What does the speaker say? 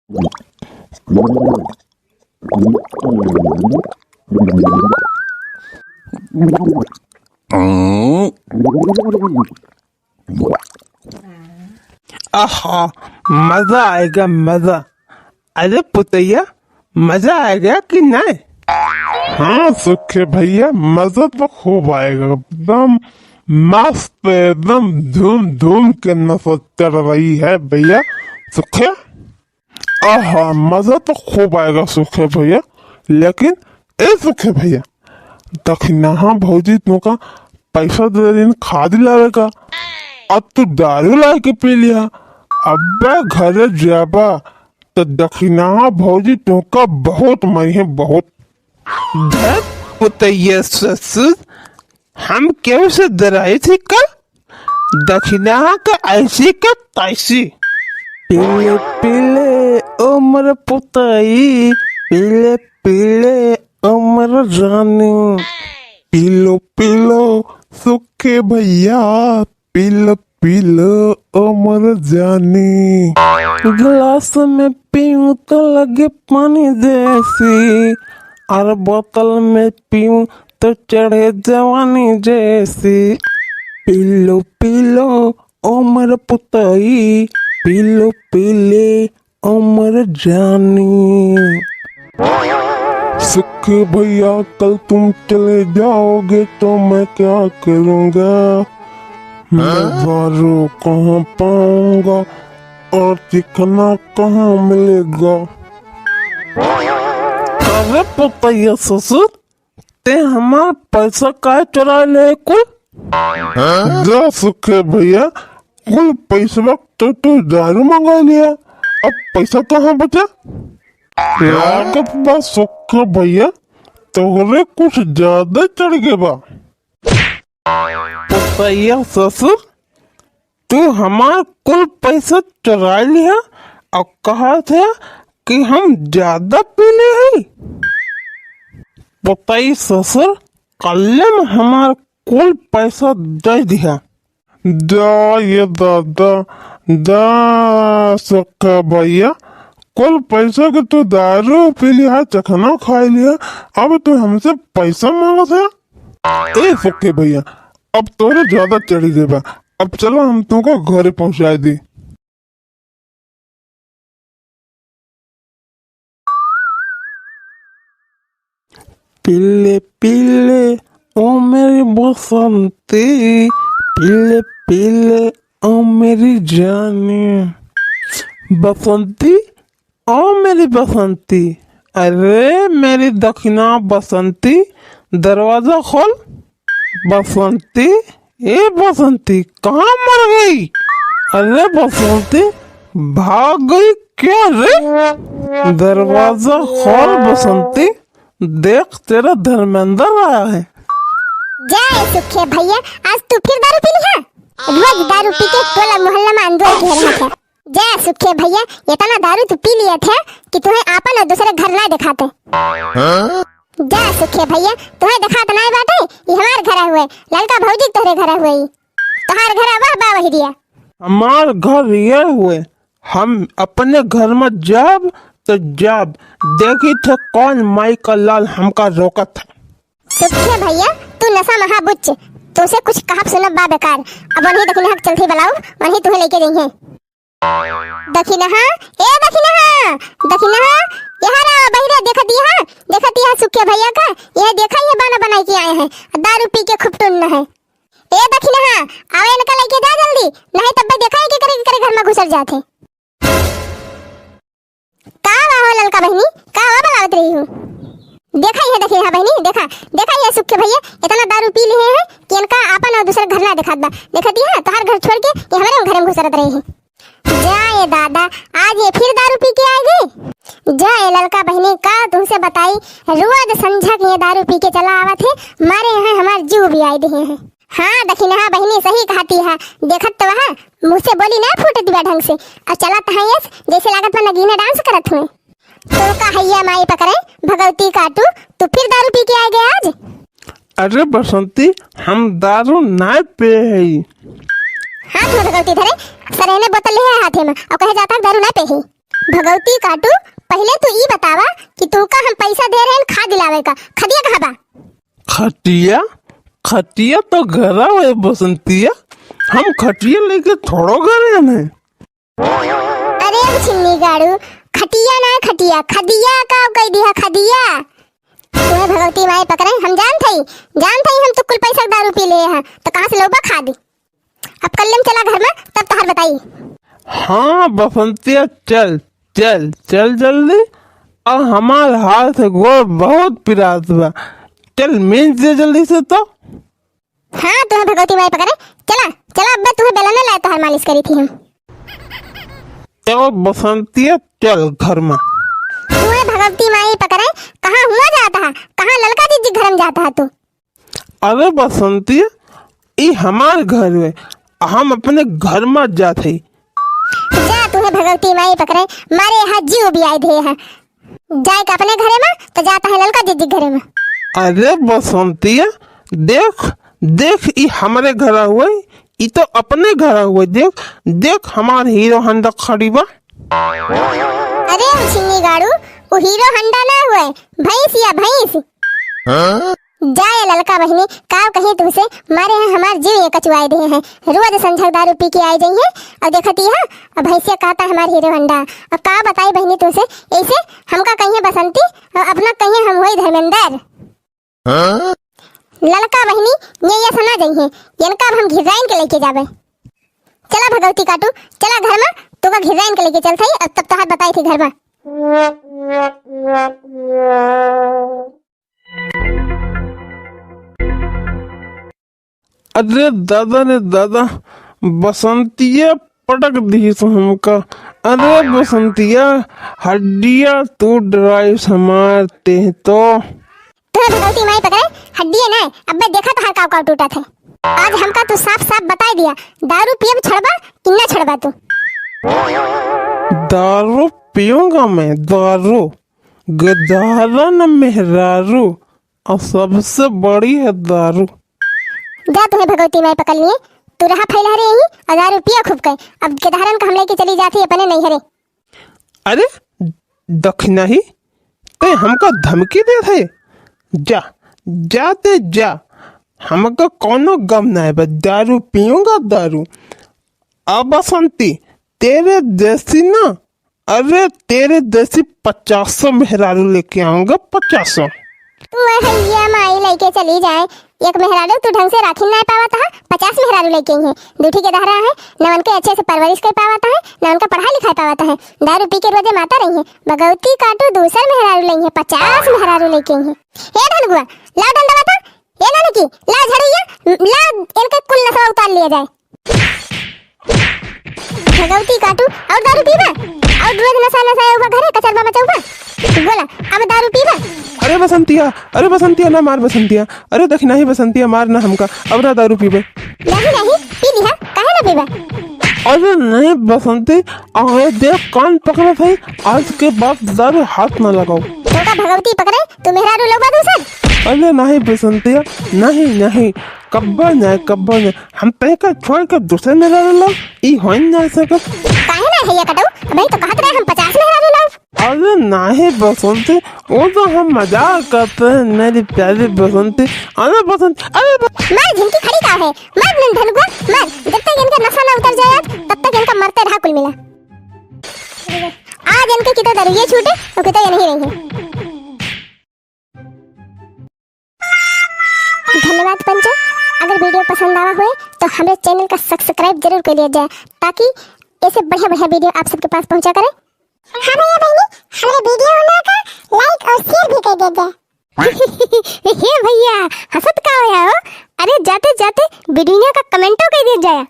आहा, मजा आएगा मजा। अरे पुतैया, मजा आएगा कि नहीं? हाँ सुखे भैया, मजा तो खूब आएगा। एकदम मस्त, एकदम धूम धूम के नशा चढ़ रही है भैया सुखे। आहा, मजा तो खूब आएगा सुखे भैया। लेकिन ए सुखे भैया, दखिना भौजी तुमका पैसा दे दिन खाद लावेगा। अब तू दारू ला के पी लिया। अब्बे घरे जाबा तो दखिना भौजी तुमका बहुत मई है, बहुत। धत पुतैया ससुर, हम क्यों से डराए थे कल? दक्षिणा का ऐसी का तैसी। पीले पीले उम्र पुताई, पीले पीले उम्र रानी। पीलो पीलो सुखे भैया, पीलो पीलो उम्र जानी। गिलास में पीऊं तो लगे पानी जैसी, और बोतल में पीऊं तो चढ़े जवानी जैसी। पीलो पीलो उम्र पुताई, पीलो पीले उम्र जानी। सुखे भैया, कल तुम चले जाओगे तो मैं क्या करूँगा? मैं दारू कहाँ पाऊंगा और चिकना कहाँ मिलेगा? अरे पुतैया ससुर, ते हमारा पैसा का चुरा ले कुल? जा सुखे भैया, कुल पैसा तो दारू मंगा लिया। अब पैसा कहाँ बचा? लागत बा सुखे भैया, तोहरे कुछ ज्यादा चढ़ गए बा। पुतैया ससुर, तू हमारा कुल पैसा चुरा लिया और कहा था कि हम ज्यादा पीले हैं। पुतैया ससुर, कल में हमारा कुल पैसा दे दिया। जा ये दादा, जा सुखे भैया, कुल पैसा के तू दारू पी लिया, चखना खा लिया, अब तू हमसे पैसा मांगा था। ए सुखे भैया, अब तोरे ज्यादा चढ़ी गई बा। अब चलो हम तुमको घरे पहुंचा दी। पीले पीले ओ मेरी बसंती, पीले पीले ओ मेरी जानी। बसंती, ओ मेरी बसंती, अरे मेरी दक्षिणा बसंती, दरवाजा खोल। बसंती, ए बसंती, कहाँ मर गई? अरे बसंती, भाग गई क्या रे? दरवाजा खोल बसंती, देख तेरा धर्मेंद्र आया है। जय सुखे भैया, आज तू फिर दारू पी ली है? रोज दारू पी के टोला मोहल्ला में अंदर घेर रहा था। जय सुखे भैया, इतना दारू तू पी लिए थे कि तुम्हें आपन और दूसरे घर ना दिखाते। जय सुखे भैया, तुम्हें दिखाते नहीं बाटे, ये हमारे घर हुए, लड़का भौजी तोहरे घर हुए, तोहार घर वाह बा वही दिया। हमार घर ये हुए, हम अपने घर में जब तो जब देखी थे कौन माई का लाल हमका रोका था। सुखे भैया, तू नशा महाबुच्च, तुझसे कुछ कहा सुनब बा बेकार। अब वही दखिना हक चलती बुलाओ, वही तुम्हें लेके जाएंगे। दखिना, ए दखिना, दखिना, यहाँ रहा बहिरा, देखती है सुखे भैया का, यह देखा ये बना बनाई के आए हैं, दारू पी के खूब टुन्न है। ए दखिना, आवे इनका लेके जा जल्दी, नहीं तब देखा है कि करे घर में घुसर जाते। का हो ललका बहनी, का हो बलावत रही हूँ? देखा ये देखिए बहनी, देखा ये सुखे भैया इतना दारू पी लिए हैं कि इनका आपन और दूसरा घर ना दिखात बा। देखती है तोहार घर छोड़ के ये हमारे घर में घुसरत रही है। जाए दादा, आज ये फिर दारू पी के आएगी। जाए ललका बहनी, का तुमसे बताई, रोज संझा के ये दारू पी के चला आवत है, मारे यहाँ हमारे जीव भी आए दिए हैं। हाँ दखिना बहनी सही कहती है, देखत तो वहाँ मुँह से बोली ना फूटती बा ढंग से, और चलत है जैसे लागत में नगीना डांस करत हुए। तो का हैया माई पकड़े भगवती काटू, तू फिर दारू पी के आ गया आज? अरे बसंती, हम दारू ना पे है। हाथ में भगवती धरे, सरेने बोतल ले हाथे में और कहे जाता दारू ना पे ही। भगवती काटू, पहले तू ई बतावा कि तू का हम पैसा दे रहे हैं खा दिलावे का, खदिया कहाँ बा? खटिया खटिया तो घरा है बसंतिया, हम खटिया लेके थोड़ो गए हैं। अरे छिन्नी गाड़ू, खटिया ना खटिया, खदिया का कह दिया खदिया। तुम्हें भगवती माई पकड़े, हम जानते ही हम तो कुल पैसा दारू पी ले हैं, तो कहाँ से लोबा खा दी। अब कल चला घर में, तब तहर बताई। हाँ बसंतिया, चल चल चल जल्दी, और हमारे हाथ गोड़ बहुत पिरात बा, चल मिल दे जल्दी से। तो हाँ तुम्हें भगवती माई पकड़े, चला चला, अब तुम्हें बेलना लाए तहर मालिश करी थी हम। चलो बसंतिया चल घर में। तुम्हें भगवती माई पकड़े, कहाँ हुआ जाता है, कहाँ ललका जी घर में जाता है तू? अरे बसंतिया, ये हमारे घर में, हम अपने घर में जाते। जा तुम्हें भगवती माई पकड़े, मारे यहाँ जीव भी आए थे हैं, जाए का अपने घरे में तो जाता है ललका जी घरे में। अरे बसंतिया, देख देख, ये हमारे घर हुए, ये तो अपने घर हुए। देख देख, हमारे हीरो होंडा खड़ी बा। अरे छिन्नी गाड़ू, वो हीरो हंडा ना हुए, भैंस या भैंस। जाए ललका बहनी, काव कहीं तुमसे, मारे हैं हमारे जीव ये कचुआए दे हैं, रोज संझक दारू पी के आई जाइए और देखती है अब भैंसिया कहता हमारे हीरो हंडा। अब का बताई बहनी तुमसे, ऐसे हमका कहिए बसंती और अपना कहिए हम हुई धर्मेंद्र। ललका बहनी ये सुना जाइए, इनका अब हम घिराइन के लेके जावे। चला भगवती काटू, चला घर में, तू का घिराइन के लेके चल थी, अब तब तो बताई थी घर में। अरे दादा रे दादा, बसंतिया पटक दी तो हमका। अरे बसंतिया, हड्डिया तू ड्राइव समारते तो। भगवती माई पकड़े, हड्डियां ना, अब मैं देखा तो हर काव टूटा था। आज हमका तू साफ साफ बता दिया, दारू पियब छड़बा कि ना छड़बा तू? दारू पीऊंगा मैं, दारू गदारा न मेहरारू, और सबसे बड़ी है दारू। जा तुम्हें भगवती माई पकड़ लिए, तू रहा फैला रही और दारू पिया खूब गए, अब गदारन का हम लेके चली जाती अपने नहीं हरे। अरे दखना ही ते हमको धमकी दे थे, जा जाते जा, हमको कोनो गम ना है, बस दारू पीऊंगा दारू। अब बसंती तेरे देसी ना, अरे तेरे देसी 50 मेहरारू लेके आऊंगा, 50। तू हैया माई लेके चली जाए, एक मेहरारू तू ढंग से राखी ना पावा था, 50 मेहरारू लेके आई है, दूठी के दहरा है, न उनके अच्छे से परवरिश कर पावाता है, न उनका पढ़ाई लिखाई पावाता है, दारू पी के रोजे माता रही है। भगवती काटू दूसर मेहरारू लेंगे, 50 मेहरारू लेके आई है। ए ढनगुआ, ला डंडा बता, ए ना की ला झड़िया, ला इनके कुल नसवा उतार लिया जाए। भगवती काटू, और दारू पीबा, और रोज नशा नशा हुआ घरे कचरवा मचाऊबा, बोला अब दारू पीबा? अरे बसंतिया ना मार बसंतिया, अरे देख नहीं बसंतिया, मार ना हमका, अब ना दारू पीबे। नहीं पी लिहा, काहे ना पीबा? अरे नहीं बसंती, अरे देख कान पकड़ा था, आज के बाद दारू हाथ ना लगाओ। तो का भगवती पकड़े, तू मेहरारू लोग दूसर? अरे नहीं बसंतिया, नहीं कब्बा नहीं, हम तय का छोड़ कर दूसरे मेहरारू लो, ई हो नहीं सकत। काहे ना हैया कटऊ, भाई तो कहत रहे हम 50 मेहरारू लाओ। अरे नहीं बसंती, वो तो हम मजाक करते हैं मेरी प्यारी बसंती। अरे बसंती, मार झिमकी खड़ी का है, मार धनगुआ मार, जब तक इनका नशा ना उतर जाए तब तक इनका मरते रहा कुल मिला। आज इनके कितो दरिये छूटे तो कितो ये नहीं रही। धन्यवाद पंचो, अगर वीडियो पसंद आवा हुए तो हमारे चैनल का सब्सक्राइब जरूर कर लिया जाए, ताकि ऐसे बढ़िया वीडियो आप सबके पास पहुंचा करे। हाँ भैया बहनी, हमारे वीडियो का लाइक और शेयर भी कर दीजिए। हे भैया, हंसत का होया हो? अरे जाते जाते वीडियो का कमेंटो कर दिया जाए।